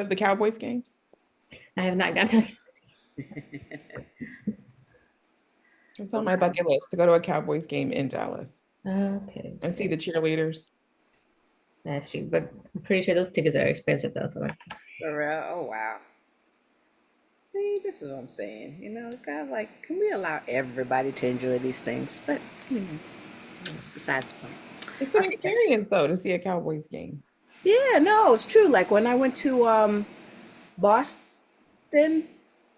of the Cowboys games? I have not got to. It's on my bucket list to go to a Cowboys game in Dallas Okay, and see the cheerleaders. that's true, but I'm pretty sure those tickets are expensive though. So For real? Oh, wow. See, this is what I'm saying. Kind of like, can we allow everybody to enjoy these things? But, it's besides the point. It's an Okay. experience though to see a Cowboys game. Yeah, no, it's true. Like when I went to Boston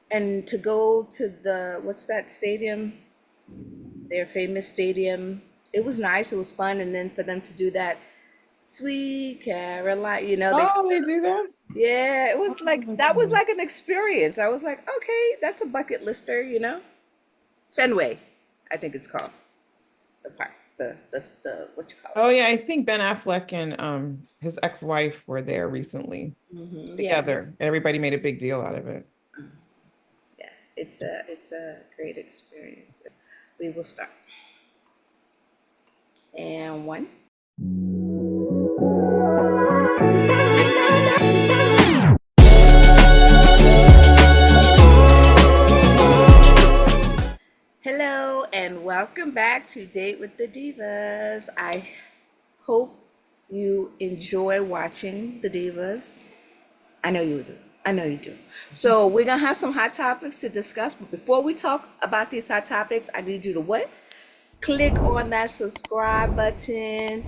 and to go to what's that stadium? Their famous stadium. It was nice. It was fun. And then for them to do that Sweet Caroline, Oh, they do that? yeah, it Oh was like, my that was goodness. like an experience. I was like, okay, that's a bucket lister. Fenway, I think it's called the park, what you call it? Oh yeah, I think Ben Affleck and his ex-wife were there recently Yeah, together. Everybody made a big deal out of it. yeah, it's a great experience. We will start. And one. Hello and welcome back to Date with the Divas. I hope you enjoy watching the Divas. I know you do. I know you do. So we're gonna have some hot topics to discuss. But before we talk about these hot topics, I need you to what? Click on that subscribe button.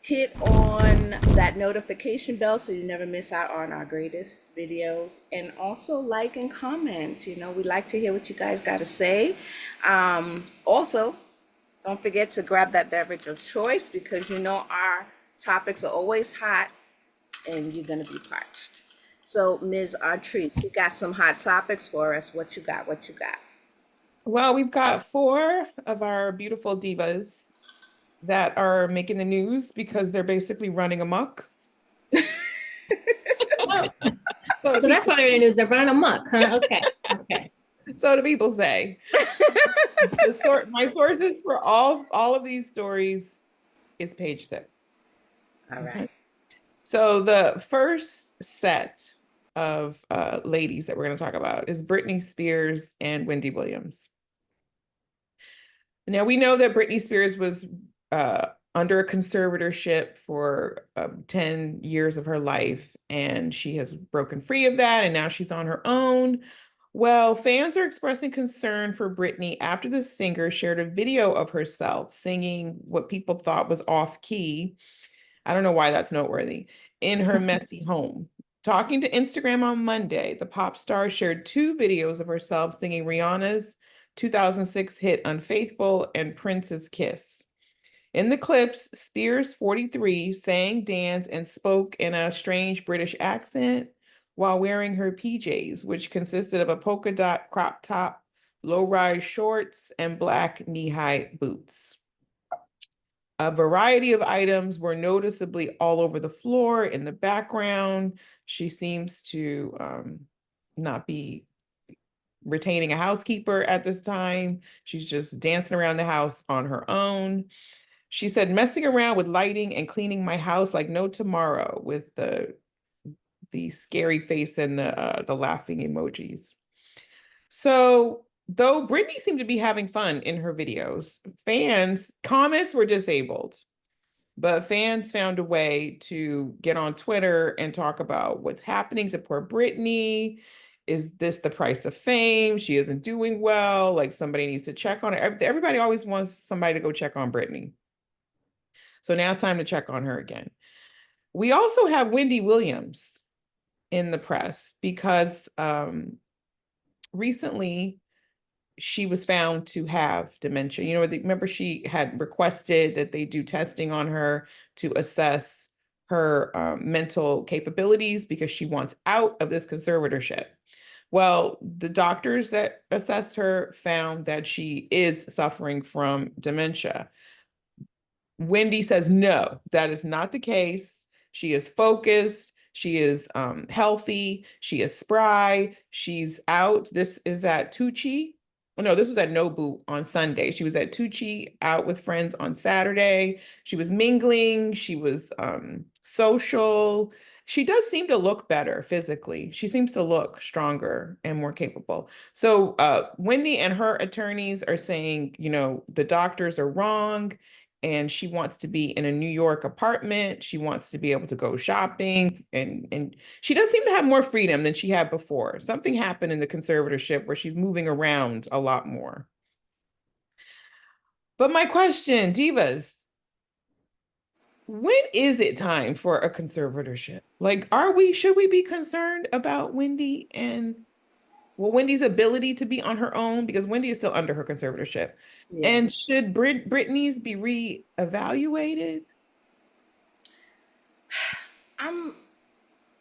Hit on that notification bell so you never miss out on our greatest videos. And also like and comment. We like to hear what you guys got to say. Also, don't forget to grab that beverage of choice because our topics are always hot and you're going to be parched. So, Ms. Artrice, you got some hot topics for us. What you got? What you got? Well, we've got four of our beautiful divas that are making the news because they're basically running amok. oh, So so the that's people, what it is. They're running amok, huh? Okay, okay. so the people say. My sources for all of these stories is page 6. All Okay. right. So the first set of ladies that we're going to talk about is Britney Spears and Wendy Williams. Now we know that Britney Spears was under a conservatorship for 10 years of her life, and she has broken free of that, and now she's on her own. Well, fans are expressing concern for Britney after the singer shared a video of herself singing what people thought was off key. I don't know why that's noteworthy. In her messy home. Talking to Instagram on Monday, the pop star shared 2 videos of herself singing Rihanna's 2006 hit Unfaithful and Prince's Kiss. In the clips, Spears, 43, sang, danced, and spoke in a strange British accent while wearing her PJs, which consisted of a polka dot crop top, low-rise shorts, and black knee-high boots. A variety of items were noticeably all over the floor in the background. She seems to not be retaining a housekeeper at this time. She's just dancing around the house on her own. She said, messing around with lighting and cleaning my house like no tomorrow, with the scary face and the laughing emojis. So though Britney seemed to be having fun in her videos, comments were disabled. But fans found a way to get on Twitter and talk about what's happening to poor Britney. Is this the price of fame? She isn't doing well. Like somebody needs to check on her. Everybody always wants somebody to go check on Britney. So now it's time to check on her again. We also have Wendy Williams in the press because recently she was found to have dementia. Remember she had requested that they do testing on her to assess her mental capabilities because she wants out of this conservatorship. Well, the doctors that assessed her found that she is suffering from dementia. Wendy says, no, that is not the case. She is focused. She is healthy. She is spry. She's out. This is at Tucci. Oh, no, this was at Nobu on Sunday. She was at Tucci out with friends on Saturday. She was mingling. She was social. she does seem to look better physically. She seems to look stronger and more capable. So Wendy and her attorneys are saying, you know, the doctors are wrong, and she wants to be in a New York apartment. She wants to be able to go shopping, and she does seem to have more freedom than she had before. Something happened in the conservatorship where she's moving around a lot more. But my question, divas, when is it time for a conservatorship? Like, should we be concerned about Wendy and, well, Wendy's ability to be on her own, because Wendy is still under her conservatorship? Yeah. And should Britney's be re-evaluated? I'm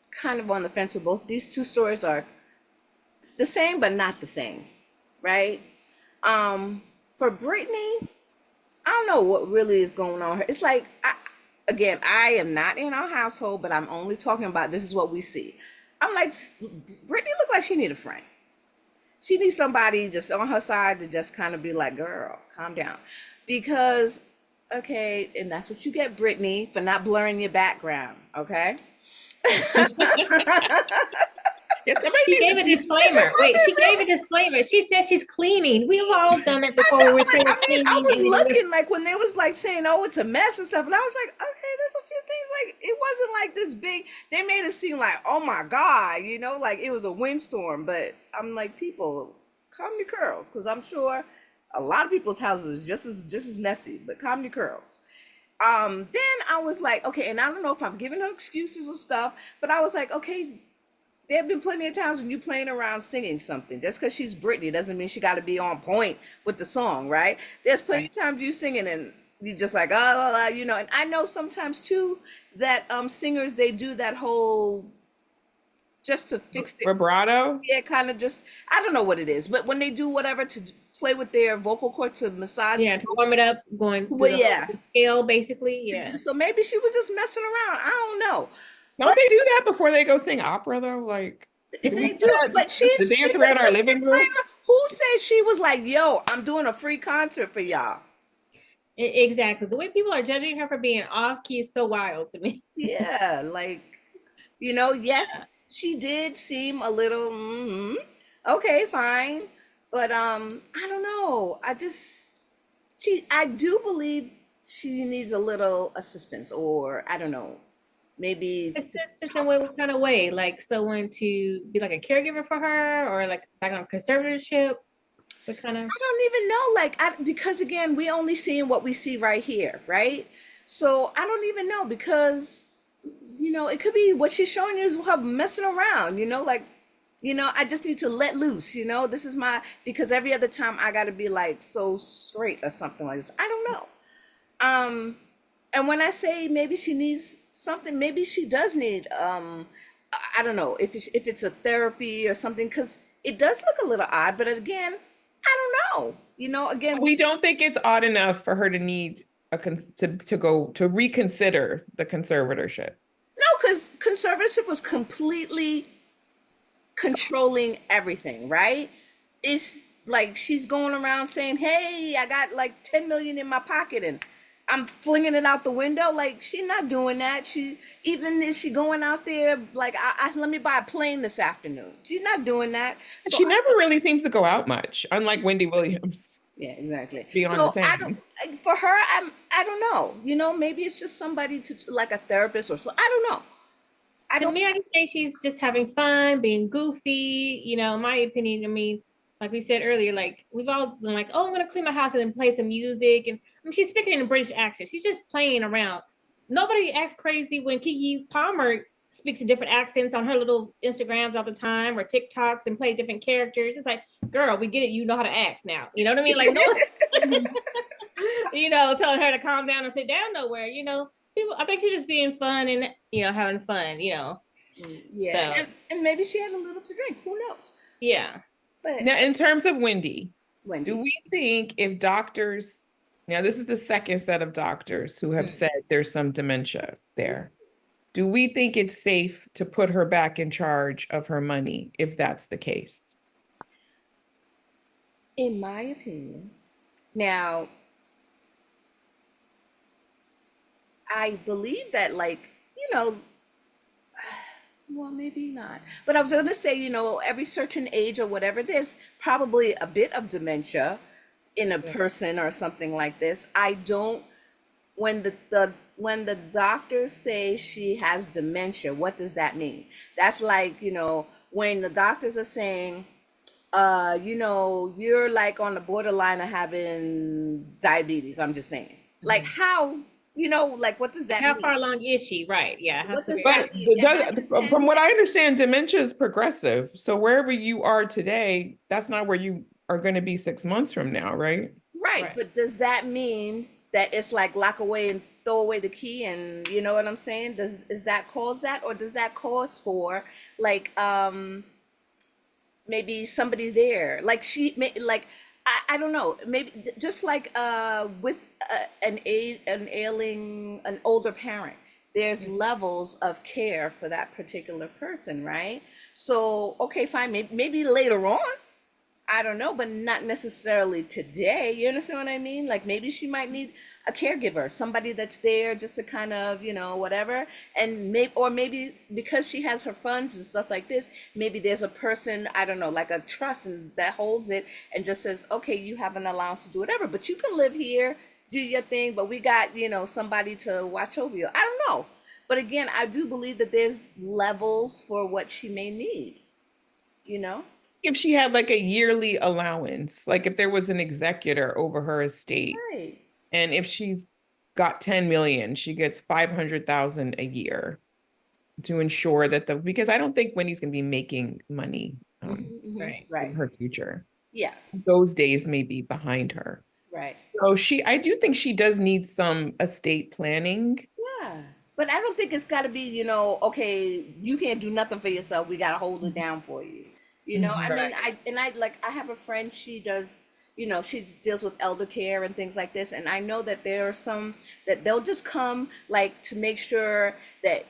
kind of on the fence with both. These two stories are the same, but not the same, right? For Britney, I don't know what really is going on here. It's like, again, I am not in our household, but I'm only talking about this is what we see. I'm like, Britney look like she need a friend. She needs somebody just on her side to just kind of be like, girl, calm down. Because, okay, and that's what you get, Britney, for not blurring your background, okay? Yeah, somebody She needs gave to a teach. disclaimer. Wait, she gave a disclaimer. She said she's cleaning. We've all done it before. We were saying I cleaning. was And we were- looking like when they was like saying, "Oh, it's a mess" and stuff, and I was like, "Okay, there's a few things like it wasn't like this big." They made it seem like, "Oh my God," you know, like it was a windstorm. But I'm like, people, calm your curls, because I'm sure a lot of people's houses are just as messy. But calm your curls. Then I was like, okay, and I don't know if I'm giving her excuses or stuff, but I was like, okay, there have been plenty of times when you playing around singing something. Just because she's Britney doesn't mean she got to be on point with the song, right? There's plenty of times you singing and you just like, oh, you know. And I know sometimes too that singers, they do that whole just to fix it. Vibrato? Yeah, kind of just, I don't know what it is, but when they do whatever to play with their vocal cord to massage, Yeah, to warm it up, going through well, the yeah. whole scale, basically. Yeah. So maybe she was just messing around. I don't know. Don't they do that before they go sing opera though? Like, do we They do do, that but just to she dance could around have our just living been room? playing. Who said she was like, "Yo, I'm doing a free concert for y'all"? Exactly. The way people are judging her for being off key is so wild to me. Yeah, like, you know, yes, she did seem a little okay, fine, but I don't know. I do believe she needs a little assistance, or I don't know, maybe to Assistance in talk some. what kind of way? Like someone to be like a caregiver for her, or like back on conservatorship? What kind of? I don't even know, like, because again, we only seeing what we see right here, right? So I don't even know, because it could be what she's showing you is her messing around, like, I just need to let loose, this is because every other time I got to be like so straight or something like this. I don't know. And when I say maybe she needs something, maybe she does need, I don't know if it's a therapy or something, because it does look a little odd, but again, I don't know. Again, We don't think it's odd enough for her to need to go to reconsider the conservatorship. no, because conservatorship was completely controlling everything, right? It's like she's going around saying, "Hey, I got like 10 million in my pocket and I'm flinging it out the window." Like, she's not doing that. Even if she going out there like, I let me buy a plane this afternoon. She's not doing that. So She never really seems to go out much, unlike Wendy Williams. yeah, exactly. Be on So the I don't, town. for her, I don't know. Maybe it's just somebody to, like, a therapist or so. I don't know. I To don't. me, I just think she's just having fun, being goofy. In my opinion, I mean, like we said earlier, like we've all been like, oh, I'm gonna clean my house and then play some music. And I mean, she's speaking in a British accent. She's just playing around. Nobody acts crazy when Kiki Palmer speaks in different accents on her little Instagrams all the time or TikToks and play different characters. It's like, girl, we get it. You know how to act now. You know what I mean? Like, no, telling her to calm down and sit down nowhere. People, I think she's just being fun and having fun. Yeah, So and maybe she had a little to drink. Who knows? yeah. But Now, in terms of Wendy, do Wendy, we think if doctors, now this is the second set of doctors who have said there's some dementia there. Do we think it's safe to put her back in charge of her money if that's the case? in my opinion, now I believe that, like, you know, Well, maybe not. But I was going to say, every certain age or whatever, there's probably a bit of dementia in a Yeah. person or something like this. I don't, when the doctors say she has dementia, what does that mean? That's like, when the doctors are saying, you're like on the borderline of having diabetes. I'm just saying. Like Mhm. how, like what does Like that how mean? far along is she? Right. Yeah. How What does severe is that But she? mean? And that from depends. what I understand, dementia is progressive. So wherever you are today, that's not where you are going to be 6 months from now, right? Right, Right. but does that mean that it's like lock away and throw away the key and you know what I'm saying? Is that cause that, or does that cause for like maybe somebody there like like I don't know, maybe just like with an ailing an older parent, there's Mhm. levels of care for that particular person, right? So okay, fine, maybe later on, I don't know, but not necessarily today. You understand what I mean? Like maybe she might need a caregiver, somebody that's there just to kind of, whatever. And maybe because she has her funds and stuff like this, maybe there's a person, I don't know, like a trust and that holds it and just says, okay, you have an allowance to do whatever, but you can live here, do your thing, but we got, somebody to watch over you. I don't know. But again, I do believe that there's levels for what she may need, you know? If she had like a yearly allowance, like if there was an executor over her estate, Right. and if she's got 10 million, she gets 500,000 a year to ensure that because I don't think Wendy's going to be making money Right. in Right. her future. Yeah. Those days may be behind her. Right. So I do think she does need some estate planning. Yeah. But I don't think it's got to be, okay, you can't do nothing for yourself. We got to hold it down for you. I Mhm. mean, Right. I have a friend, she does, she deals with elder care and things like this. And I know that there are some that they'll just come like to make sure that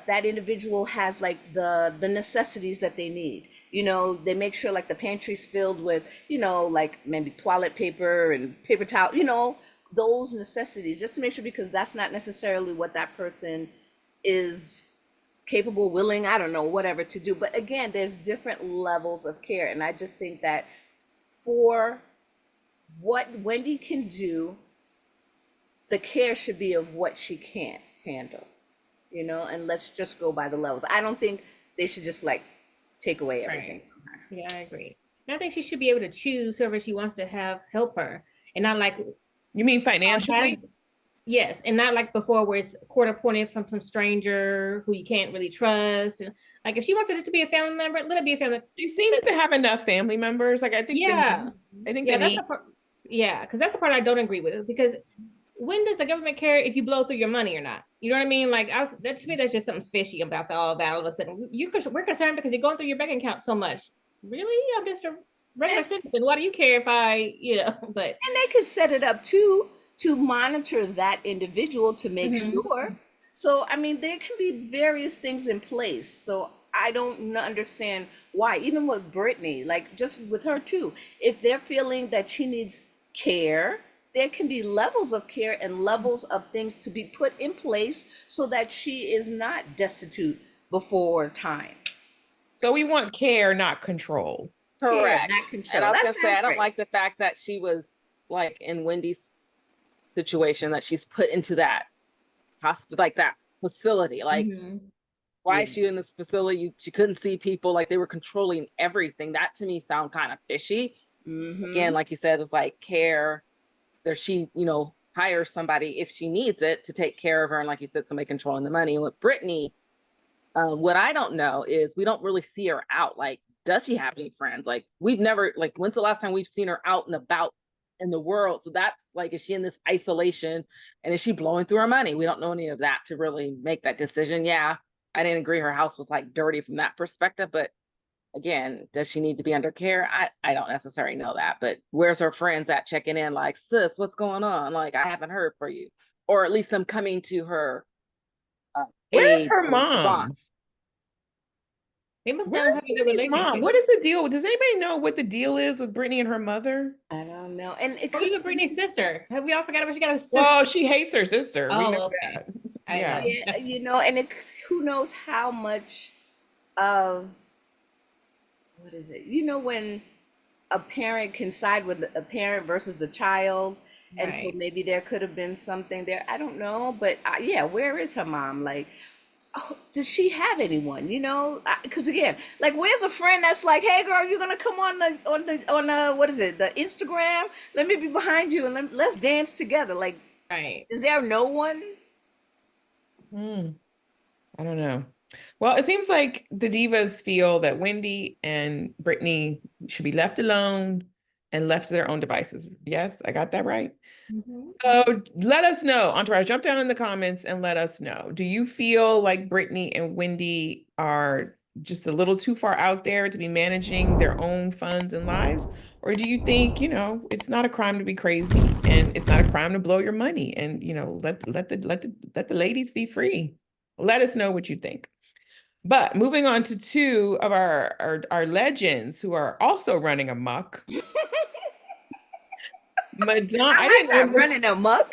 that individual has like the necessities that they need. They make sure like the pantry's filled with, like maybe toilet paper and paper towel, those necessities, just to make sure, because that's not necessarily what that person is capable, willing, I don't know, whatever to do. But again, there's different levels of care. And I just think that for what Wendy can do, the care should be of what she can't handle, and let's just go by the levels. I don't think they should just like take away everything Right. from her. Yeah, I agree. And I think she should be able to choose whoever she wants to have help her, and not like You mean have, financially? yes, and not like before where it's court appointed from some stranger who you can't really trust. And like if she wants it to be a family member, let it be a family. She seems to have enough family members. Like Yeah, I think the yeah, that's the need. part. Yeah, because that's the part I don't agree with. Because when does the government care if you blow through your money or not? You know what I mean? Like, that to me, that's just something fishy about all that. All of a sudden, we're concerned because you're going through your bank account so much. Really? I'm just a regular And, citizen. Why do you care if I, But and they could set it up too to monitor that individual to make Mhm. sure. So, I mean, there can be various things in place. So, I don't understand why, even with Brittany, like just with her too, if they're feeling that she needs care, there can be levels of care and levels of things to be put in place so that she is not destitute before time. So we want care, not control. Care, Correct. not And control. I was That gonna say, sounds I don't great. like the fact that she was like in Wendy's situation, that she's put into that hospital, like that facility. Like, Mhm. why is Yeah. she in this facility? She couldn't see people. Like they were controlling everything. That to me sound kind of fishy. Again, Mm-hmm. like you said, it's like care. There, she, hires somebody if she needs it to take care of her, and like you said, somebody controlling the money. And with Brittany, what I don't know is we don't really see her out. Like, does she have any friends? Like, we've never, like, when's the last time we've seen her out and about in the world? So that's like, is she in this isolation and is she blowing through her money? We don't know any of that to really make that decision. Yeah, I didn't agree her house was like dirty from that perspective, but again, does she need to be under care? I don't necessarily know that, but where's her friends at checking in? Like, sis, what's going on? Like, I haven't heard for you, or at least them coming to her Where's aid her or mom? response. They must not Where's have a good Brittany's mom? relationship. What is the deal? Does anybody know what the deal is with Brittany and her mother? I don't know. And it Or could even be, Brittany's sister. Have we all forgot about she got a sister? Well, she hates her sister. We know Oh, okay. that. I Yeah. know. yeah, and who knows how much, of, what is it? You know, when a parent can side with a parent versus the child, and so Right. maybe there could have been something there. I don't know, but yeah, where is her mom? Like, oh, does she have anyone? You know, because again, like, where's a friend that's like, hey, girl, you're gonna come on the what is it, the Instagram? Let me be behind you and let's dance together. Like, Right. is there no one? Hmm. I don't know. Well, it seems like the divas feel that Wendy and Britney should be left alone and left to their own devices. Yes, I got that right. Mhm. So let us know. Entourage, jump down in the comments and let us know. Do you feel like Britney and Wendy are just a little too far out there to be managing their own funds and lives? Or do you think, it's not a crime to be crazy and it's not a crime to blow your money and, let the ladies be free? Let us know what you think. But moving on to two of our legends who are also running amok. Madonna, I I like didn't that, know. running amok.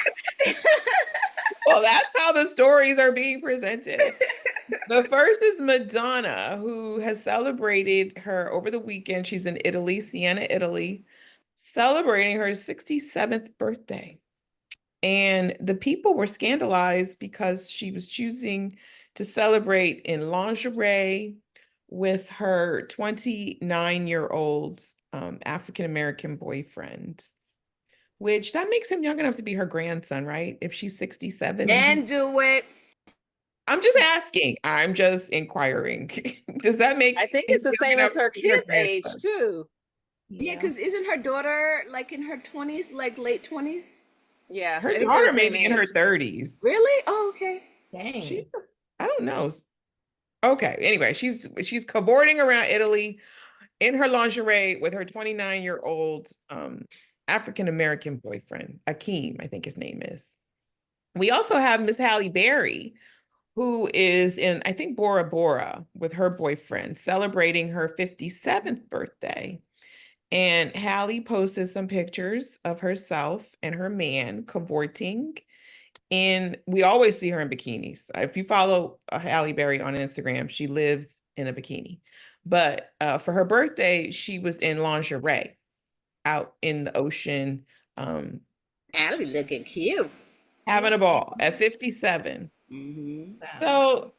Well, that's how the stories are being presented. The first is Madonna, who has celebrated her over the weekend. She's in Italy, Siena, Italy, celebrating her 67th birthday. And the people were scandalized because she was choosing to celebrate in lingerie with her 29-year-old African-American boyfriend, which that makes him young enough to be her grandson, right? If she's 67 and And he's, do it. I'm just asking, I'm just inquiring. Does that make I think him it's the young same enough as her to be her kids' age grandson? too. Yeah, Yeah. because isn't her daughter like in her 20s, like late 20s? Yeah, Her I think they're the daughter may same be in her age. 30s. Really? Oh, okay. She, Dang. I don't know. Okay, anyway, she's cavorting around Italy in her lingerie with her 29-year-old African-American boyfriend, Akeem, I think his name is. We also have Miss Halle Berry, who is in, I think, Bora Bora with her boyfriend, celebrating her 57th birthday. And Halle posted some pictures of herself and her man cavorting. And we always see her in bikinis. If you follow Halle Berry on Instagram, she lives in a bikini. But for her birthday, she was in lingerie out in the ocean, um, Allie looking cute. having a ball at 57. Mm-hmm. Wow. So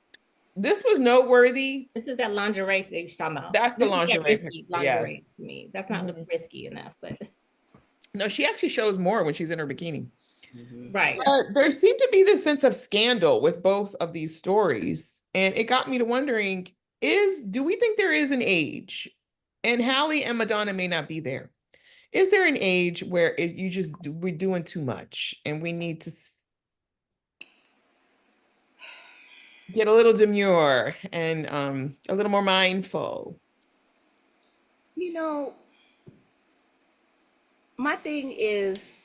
this was noteworthy. This is that lingerie that you're talking about. That's the This is that lingerie picture. risky Yeah. lingerie to me. That's not Mhm. risky enough, but No, she actually shows more when she's in her bikini. Mm-hmm. right. There seemed to be this sense of scandal with both of these stories. And it got me to wondering, do we think there is an age? And Halle and Madonna may not be there. Is there an age where we're doing too much and we need to get a little demure and a little more mindful? You know, my thing is,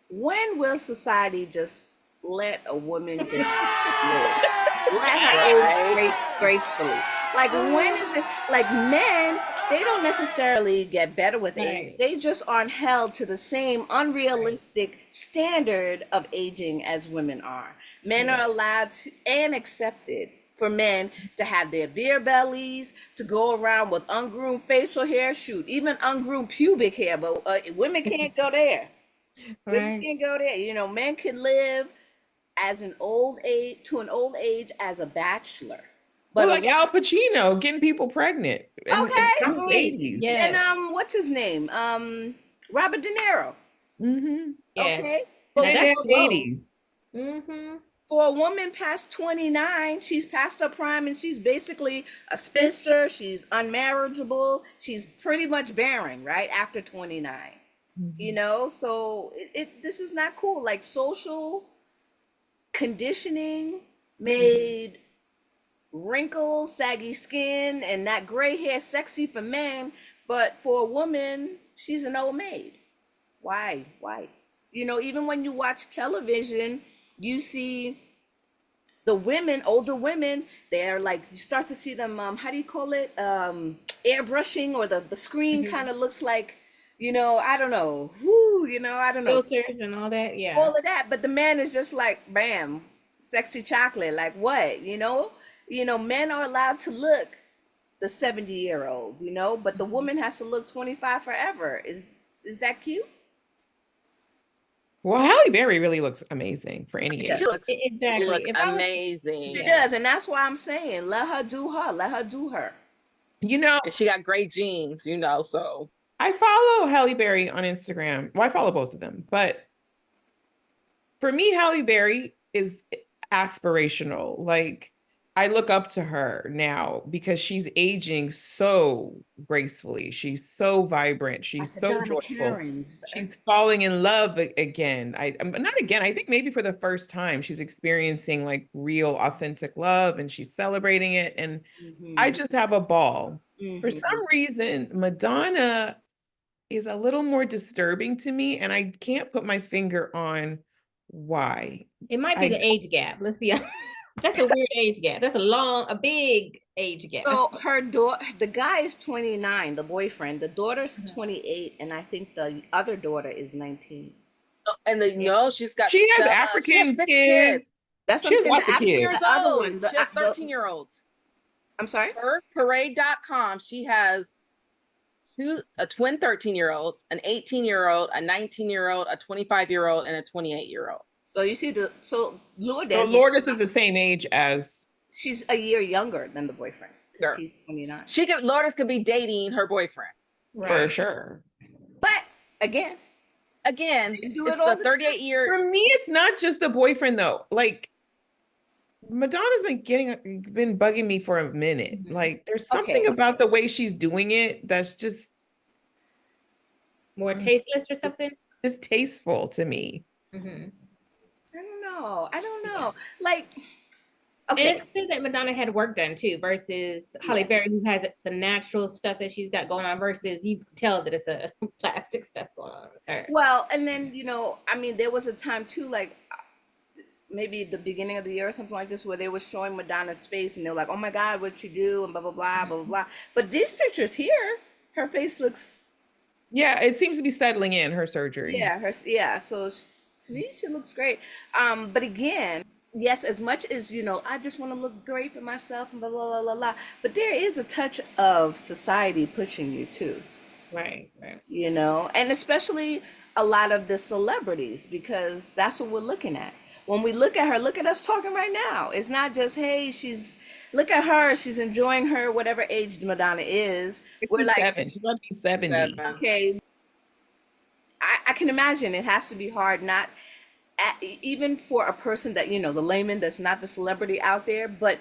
when will society just let a woman just live? Let her age gracefully. Like, when is this? Like, men, they don't necessarily get better with age. Right. They just aren't held to the same unrealistic standard of aging as women are. Men are allowed to and accepted for men to have their beer bellies, to go around with ungroomed facial hair, shoot, even ungroomed pubic hair, but women can't go there. Women Right. can't go there. You know, men can live as an old age to an old age as a bachelor. Well, But a like Al Pacino getting people pregnant in okay, his Right. 80s. and Yes. what's his name? Robert De Niro. Mm-hmm. Yes. Okay, Now but In that's their for, growth. 80s. Mm-hmm. for a woman past 29, she's past her prime and she's basically a spinster. She's unmarriageable. She's pretty much barren, right after 29. You Mhm. know, so this is not cool. Like, social conditioning made wrinkles, saggy skin, and that gray hair sexy for men, but for a woman, she's an old maid. Why? Why? You know, even when you watch television, you see the women, older women, they're like, you start to see them, how do you call it? Airbrushing, or the screen Mm-hmm. kind of looks like, I don't know, whoo, I don't know, Filters and all that. Yeah. all of that. But the man is just like, bam, sexy chocolate. Like, what? Men are allowed to look the 70-year-old, you know, but the woman has to look 25 forever. Is that cute? Well, Halle Berry really looks amazing for any Yes. age. She Exactly. looks If I was, amazing. She does, and that's why I'm saying let her do her. Let her do her. You know, And she got great genes, you know, so. I follow Halle Berry on Instagram. Well, I follow both of them, but for me, Halle Berry is aspirational. Like I look up to her now because she's aging so gracefully. She's so vibrant. She's Like so Donna joyful. Karen's. She's falling in love again. Not again. I think maybe for the first time she's experiencing like real authentic love and she's celebrating it. And I just have a ball. For some reason, Madonna is a little more disturbing to me, and I can't put my finger on why. it might be the age gap. Let's be honest. That's a weird age gap. That's a big age gap. So her daughter, the guy is 29, the boyfriend. The daughter's 28, and I think the other daughter is 19. And she's got She has she African has 6 kids. That's what She I'm saying. has lots The of kids. Years the other old. one, She has 13-year-olds. I'm sorry? Her parade.com, she has a twin 13-year-old, an 18-year-old, a 19-year-old, a 25-year-old, and a 28-year-old. So you see Lourdes. So Lourdes is the same age as. She's a year younger than the boyfriend. Sure. He's 29. Lourdes could be dating her boyfriend. For sure. But again, It's do it the all the 38-year. For me, it's not just the boyfriend though. Like Madonna's been bugging me for a minute. Like there's something about the way she's doing it that's just more tasteless or something. distasteful to me. I don't know. Like, And okay. it's clear that Madonna had work done too, versus Halle Berry, who has the natural stuff that she's got going on, versus you can tell that it's a plastic stuff going on with her. Well, and then, I mean, there was a time too, like maybe the beginning of the year or something like this, where they were showing Madonna's face and they were like, oh my God, what'd she do? And blah, blah, blah, blah, blah, blah. But these pictures here, her face looks. Yeah, it seems to be settling in her surgery. Yeah, so to me, she looks great. But again, yes, as much as, I just want to look great for myself and blah, blah, blah, blah, blah. But there is a touch of society pushing you too. Right. And especially a lot of the celebrities, because that's what we're looking at. When we look at her, look at us talking right now. It's not just, hey, look at her, she's enjoying her, whatever age Madonna is. We're like, she's about to be 70. Okay. I can imagine it has to be hard, even for a person that, the layman that's not the celebrity out there, but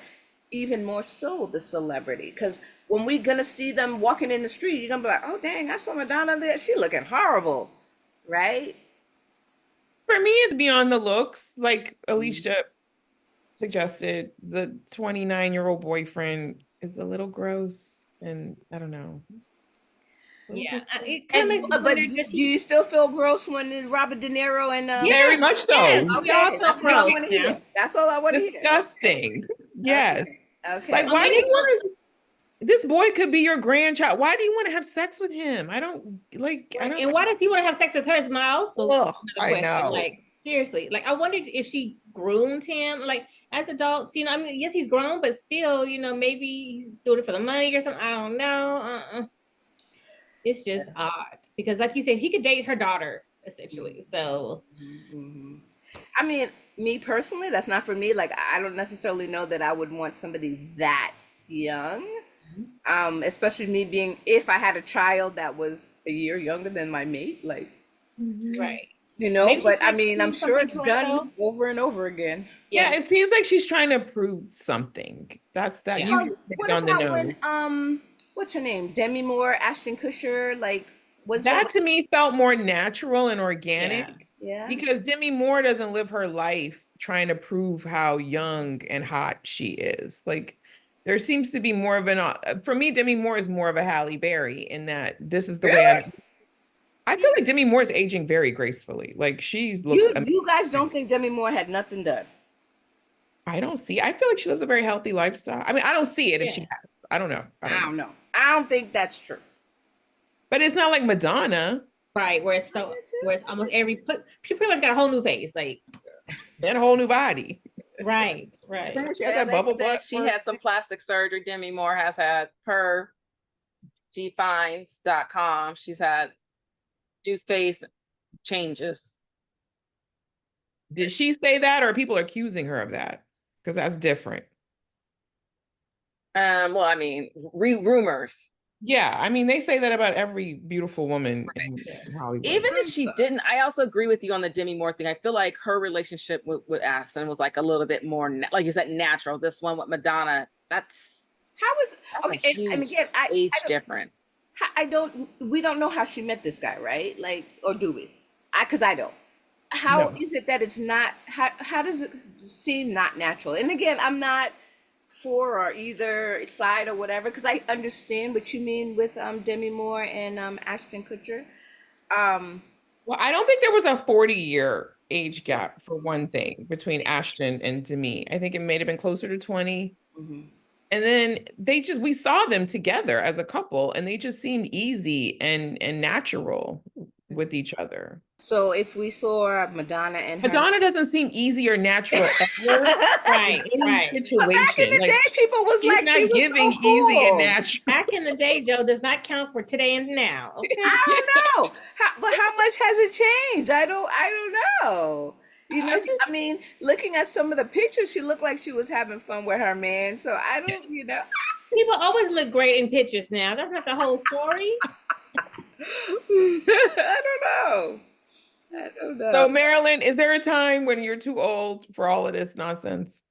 even more so the celebrity. Because when we're going to see them walking in the street, you're going to be like, oh, dang, I saw Madonna there. She looking horrible, right? For me, it's beyond the looks. Like Alicia suggested, the 29-year-old boyfriend is a little gross, and I don't know. Yeah. But do you still feel gross when it's Robert De Niro and very much so. Yes, okay, that's all I want to hear. That's all I want to hear. Disgusting. Yes. Okay. Like, why do you want to? This boy could be your grandchild. Why do you want to have sex with him? I don't. And why does he want to have sex with her? Is my also. I know. Like seriously, like I wondered if she groomed him. Like as adults, I mean, yes, he's grown, but still, maybe he's doing it for the money or something. I don't know. It's just odd because, like you said, he could date her daughter essentially. So, I mean, me personally, that's not for me. Like, I don't necessarily know that I would want somebody that young. Especially me being, if I had a child that was a year younger than my mate, like, right. Maybe but I mean, I'm sure it's done over and over again. Yeah, it seems like she's trying to prove something. That's that. Yeah. You What on the about nose. when, what's her name? Demi Moore, Ashton Kutcher, like, was that to me felt more natural and organic. Yeah. Because Demi Moore doesn't live her life trying to prove how young and hot she is. Like, there seems to be more of for me, Demi Moore is more of a Halle Berry in that this is the way I feel like Demi Moore is aging very gracefully. Like looks. You guys don't think Demi Moore had nothing done? I feel like she lives a very healthy lifestyle. I mean, I don't see it if she has. I don't know. I don't know. I don't think that's true. But it's not like Madonna. Right, where it's almost she pretty much got a whole new face, like and a whole new body. Right, right. Remember she had Yeah, that they bubble said butt. she had some plastic surgery. Demi Moore has had per gfinds.com. She's had new face changes. Did she say that, or are people accusing her of that? Because that's different. Well, I mean, rumors. Yeah, I mean, they say that about every beautiful woman in Hollywood. Even if I'm she sorry. didn't, I also agree with you on the Demi Moore thing. I feel like her relationship with Aston was like a little bit more, like you said, natural. This one with Madonna, that's How was a okay? And huge again, age difference. we don't know how she met this guy, right? Like, or do we? Because I don't. How No. is it that it's not? How does it seem not natural? And again, I'm not for or either side or whatever, because I understand what you mean with Demi Moore and Ashton Kutcher. Well, I don't think there was a 40-year age gap for one thing between Ashton and Demi. I think it may have been closer to 20. Mhm. And then we saw them together as a couple, and they just seemed easy and natural with each other. So if we saw Madonna and her, Madonna doesn't seem easy or natural ever Right, in any right. but situation. back in the Like, day, people was she's like, not she was giving so easy and cool. natural. Back in the day, Joe, does not count for today and now. Okay. I don't know. But how much has it changed? I don't know. You know, I mean, looking at some of the pictures, she looked like she was having fun with her man. So I don't, People always look great in pictures now. That's not the whole story. I don't know. I don't know. So, Marilyn, is there a time when you're too old for all of this nonsense?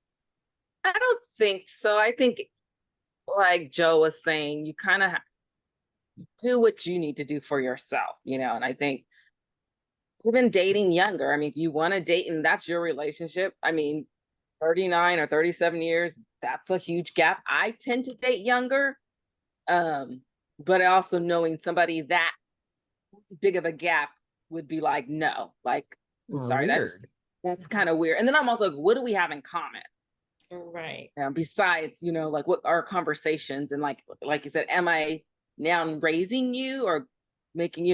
I don't think so. I think, like Joe was saying, you kind of do what you need to do for yourself, and I think even dating younger, I mean, if you want to date and that's your relationship, I mean, 39 or 37 years, that's a huge gap. I tend to date younger, but also knowing somebody that big of a gap would be like, no, like, I'm sorry, that's kind of weird. And then I'm also like, what do we have in common? Right. Besides, like what our conversations, and like you said, am I now raising you or making,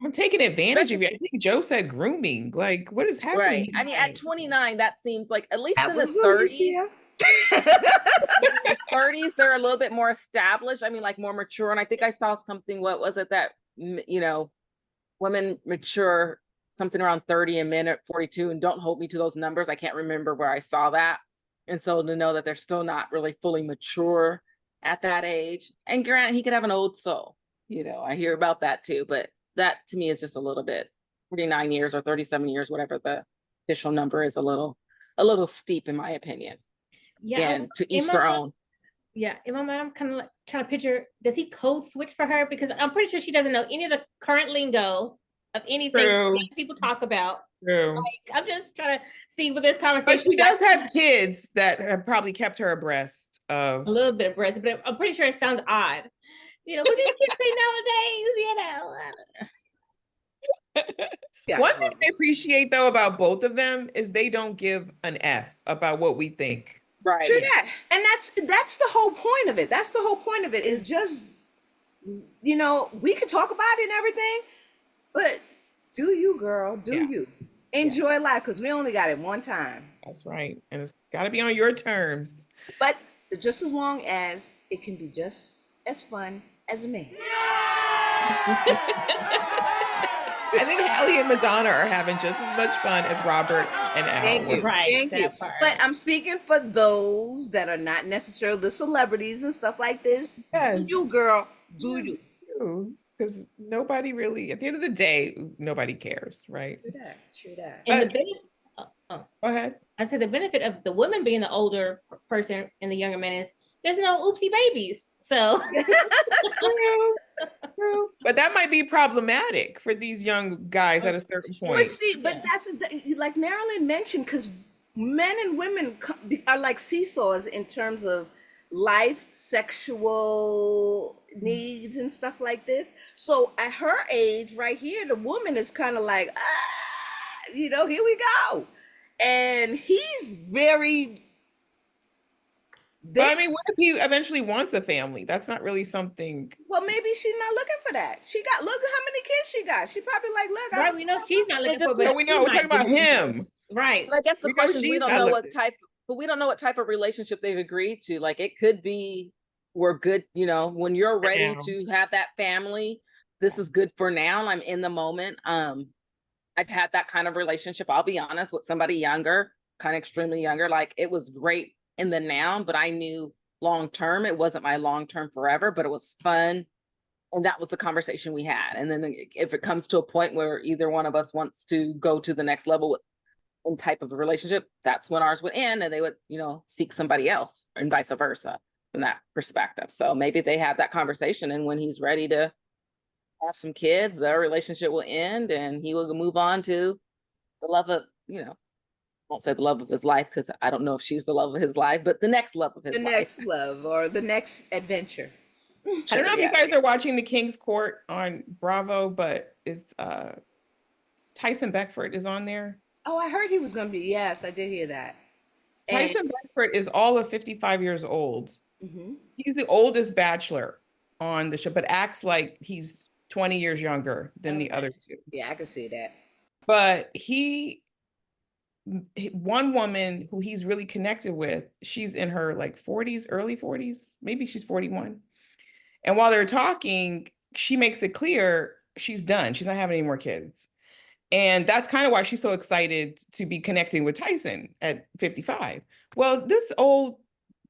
I'm taking advantage of you. I think Joe said grooming. Like, what is happening? right. I mean, at 29, that seems like, at least That in the was Alicia. 30s, they're a little bit more established. I mean, like more mature. And I think I saw something, what was it that, women mature something around 30 and men at 42, and don't hold me to those numbers. I can't remember where I saw that. And so to know that they're still not really fully mature at that age. And granted, he could have an old soul. I hear about that too. But that to me is just a little bit, 49 years or 37 years, whatever the official number is, a little steep in my opinion. Yeah. Again, to each their own. Yeah, in my mind, I'm kind of like trying to picture, does he code switch for her? Because I'm pretty sure she doesn't know any of the current lingo of anything people talk about. True. Like, I'm just trying to see what this conversation. But she does have kids that have probably kept her abreast of a little bit abreast, but I'm pretty sure it sounds odd. What these kids say nowadays, Yeah. One thing I appreciate though about both of them is they don't give an F about what we think. Right. True that. And that's the whole point of it. That's the whole point of it, is just, we could talk about it and everything, but do you, girl, you enjoy life, because we only got it one time. That's right. And it's got to be on your terms. But just as long as it can be just as fun as a man. I think Halle and Madonna are having just as much fun as Robert and Al. Thank you. Right. Thank you. Part. But I'm speaking for those that are not necessarily the celebrities and stuff like this. Yes. Do you, girl, do you. Because nobody really, at the end of the day, nobody cares, right? True that. And the benefit, go ahead. I said the benefit of the woman being the older person and the younger man is there's no oopsie babies. So True. But that might be problematic for these young guys at a certain point. But that's like Marilyn mentioned, because men and women are like seesaws in terms of life, sexual needs and stuff like this. So at her age right here, the woman is kind of like, here we go. And he's very... But I mean, what if he eventually wants a family? That's not really something. Well, maybe she's not looking for that. Look at how many kids she got. She probably like, look. right, we know she's not looking for, but we know we're talking about him. Right. But I guess the We know question is we she's don't not know what looking. type, but we don't know what type of relationship they've agreed to. Like it could be we're good, you know, when you're For ready now. to have that family, this is good for now. I'm in the moment. I've had that kind of relationship, I'll be honest, with somebody younger, kind of extremely younger. Like it was great in the now, but I knew long term it wasn't my long term forever, but it was fun. And that was the conversation we had. And then if it comes to a point where either one of us wants to go to the next level with in type of a relationship, that's when ours would end and they would, you know, seek somebody else and vice versa from that perspective. So maybe they had that conversation and when he's ready to have some kids, their relationship will end and he will move on to the love of, you know, I won't say the love of his life because I don't know if she's the love of his life, but the next love of his The life. next love or the next adventure. I don't know if Yes. you guys are watching The King's Court on Bravo, but it's Tyson Beckford is on there. Oh, I heard he was going to be. Yes, I did hear that. And Tyson Beckford is all of 55 years old. mhm. He's the oldest bachelor on the show, but acts like he's 20 years younger than the Okay. other two. Yeah, I can see that. But one woman who he's really connected with, she's in her like 40s, early 40s, maybe she's 41. And while they're talking, she makes it clear she's done. She's not having any more kids. And that's kind of why she's so excited to be connecting with Tyson at 55. Well, this old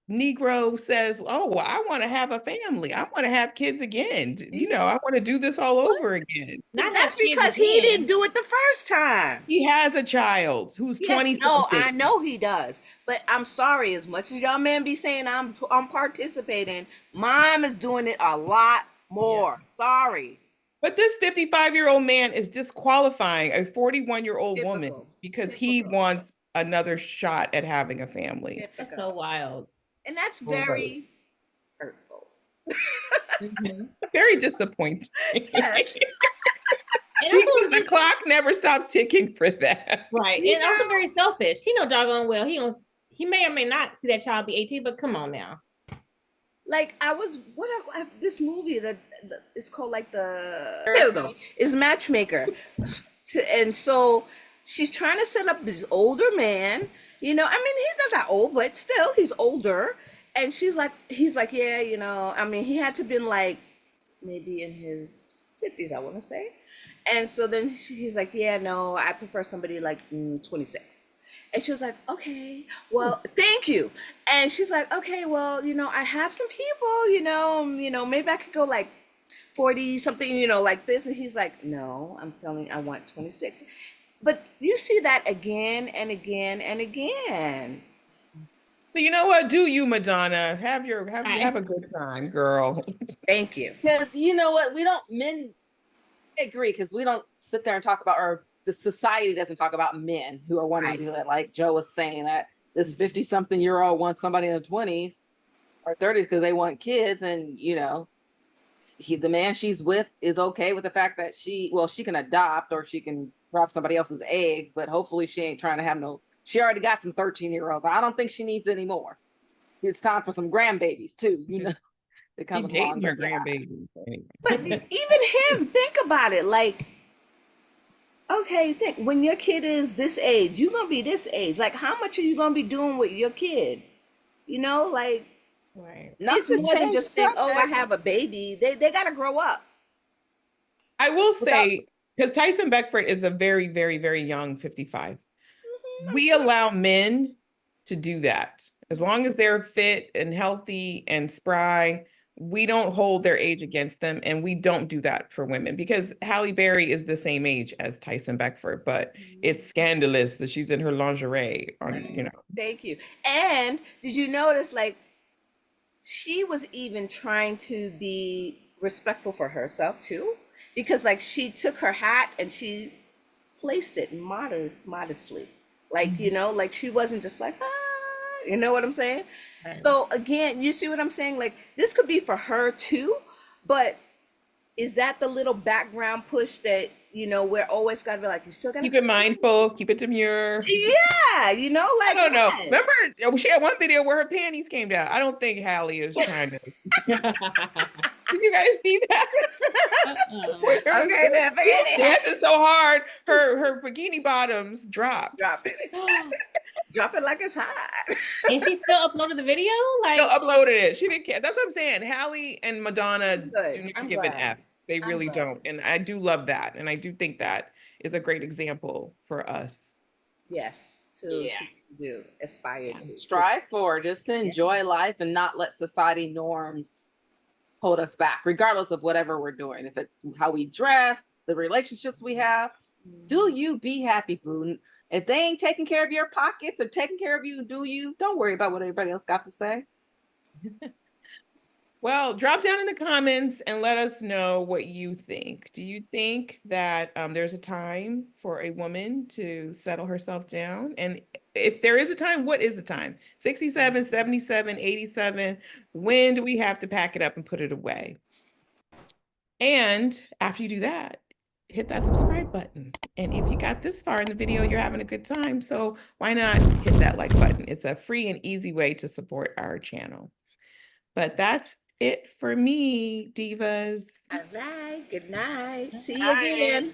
Negro says, "Oh, well, I want to have a family. I want to have kids again. You know, I want to do this all over again." See, Not that's have kids because he again. didn't do it the first time. He has a child who's Yes, 20 no, something. I know he does. But I'm sorry, as much as y'all men be saying I'm participating, mom is doing it a lot more. Sorry. But this 55-year-old man is disqualifying a 41-year-old woman Typical. because he Typical. wants another shot at having a family. That's so Typical. wild. And that's very hurtful. Mhm. Very disappointing. Yes. And also, Because the clock never stops ticking for that. right, and also very selfish. He know doggone well he may or may not see that child be 18, but come on now. Like this movie that it's called like there we go. It's Matchmaker. And so she's trying to set up this older man. You know, I mean, he's not that old, but still he's older. And he's like, yeah, you know, I mean, he had to been like maybe in his 50s, I want to say. And so then he's like, yeah, no, I prefer somebody like 26. And she was like, okay, well, thank you. And she's like, okay, well, you know, I have some people, you know, maybe I could go like 40 something, you know, like this. And he's like, no, I'm telling you, I want 26. But you see that again and again and again. So you know what? Do you, Madonna? Have a good time, girl. Thank you. Because you know what, men agree because we don't sit there and talk about, or the society doesn't talk about men who are wanting to do it. Like Joe was saying that this 50-something-year-old wants somebody in the 20s or 30s because they want kids, and you know, the man she's with is okay with the fact that she can adopt or she can drop somebody else's eggs, but hopefully she ain't trying to have she already got some 13-year-olds. I don't think she needs any more. It's time for some grandbabies too, you know. They come along. Your grandbaby. Anyway. But even him, think about it. Like, okay, think when your kid is this age, you're gonna be this age. Like, how much are you gonna be doing with your kid? You know, like, Right. it's more than just saying, "Oh, I have a baby." They gotta grow up. I will say, because Tyson Beckford is a very, very, very young 55. We allow men to do that. As long as they're fit and healthy and spry, we don't hold their age against them. And we don't do that for women because Halle Berry is the same age as Tyson Beckford, but it's scandalous that she's in her lingerie on, you know. Thank you. And did you notice, like, she was even trying to be respectful for herself too? Because, like, she took her hat and she placed it modestly. Like, you know, like she wasn't just like, you know what I'm saying? Right. So again, you see what I'm saying? Like, this could be for her too, but is that the little background push that, you know, we're always gotta be like, you still gotta Keep it mindful, keep it demure. Yeah, you know, like, I don't know. what? Remember, she had one video where her panties came down. I don't think Halle is trying to. Did you guys see that? Uh-uh. Where Okay, then forget She's it. dancing so hard, her bikini bottoms dropped. Drop it. Drop it like it's hot. And she still uploaded the video? Still Like, uploaded it. She didn't care. That's what I'm saying. Halle and Madonna Good. do not I'm give an glad. F. They I'm really glad. don't. And I do love that. And I do think that is a great example for us. Yes, Yeah. to do, aspire to. Strive for, just to enjoy life and not let society norms hold us back, regardless of whatever we're doing. If it's how we dress, the relationships we have, do you be happy, boo. If they ain't taking care of your pockets or taking care of you, don't worry about what everybody else got to say. Well, drop down in the comments and let us know what you think. Do you think that there's a time for a woman to settle herself down? And if there is a time, what is the time? 67, 77, 87? When do we have to pack it up and put it away? And after you do that, hit that subscribe button. And if you got this far in the video, you're having a good time. So why not hit that like button? It's a free and easy way to support our channel. But that's it for me, divas. All right. Good night. See you Bye. again.